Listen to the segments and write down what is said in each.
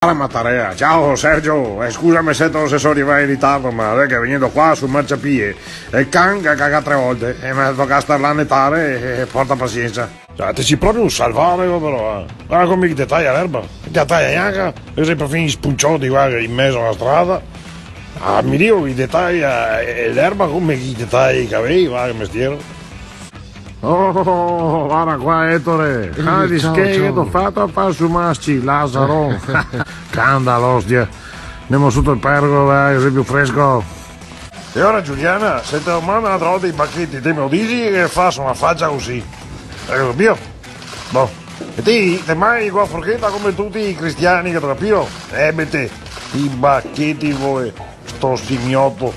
La Mattarea, ciao Sergio, scusami se te lo so arrivare in ritardo, ma è che venendo qua sul marciapiede il can che caga 3 volte e mi tocca star là a nettare e porta pazienza. Cioè, te ci proprio un salvario però, guarda come ti taglia l'erba, ti taglia neanche, e sei perfino spuncioti guarda in mezzo alla strada. Ah, mi dico che ti taglia l'erba come chi ti taglia i capelli, guarda che mestiere. Oh, guarda qua Ettore, di che ho fatto a fare su masci, Lazzaro, canda l'ostia, andiamo sotto il pergolo, vai, sei più fresco. E ora Giuliana, se te lo manda una dei bacchetti, te me lo dici che fa una faccia così, ecco, capito? Boh, e te mai qua forchetta come tutti i cristiani che ti capito? Te, i bacchetti voi, sto simiotto.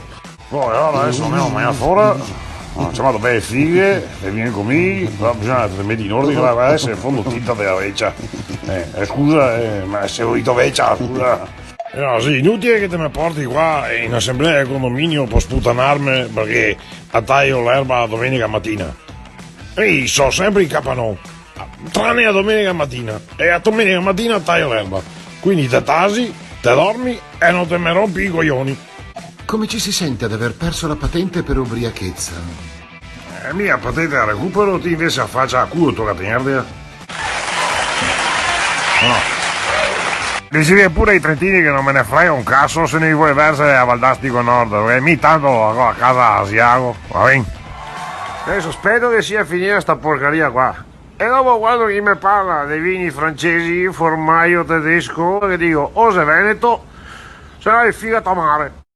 Poi allora adesso andiamo mai fuori. Ci vado bene fighe e vieni con me, però bisogna che ti metti in ordine, guarda, adesso in fondo tinta della vecchia. Scusa, ma se ho detto vecchia, scusa. No, sì, inutile che te mi porti qua in assemblea del condominio per sputanarmi perché taglio l'erba la domenica mattina. Ehi, so sempre in capanò, tranne la domenica mattina, e a domenica mattina taglio l'erba. Quindi te tasi, te dormi e non te mi rompi i coglioni. Come ci si sente ad aver perso la patente per ubriachezza? Mia patente a recupero ti invece affaccia a culo tocca tenerla. No. Dicevi pure ai trentini che non me ne frega un cazzo se ne vuoi versare a Valdastico Nord, perché mi tanto a casa Asiago, va bene? Adesso spero che sia finita sta porcaria qua. E dopo quando chi mi parla dei vini francesi, formaggio tedesco, che dico o se Veneto, se no è figa tamare.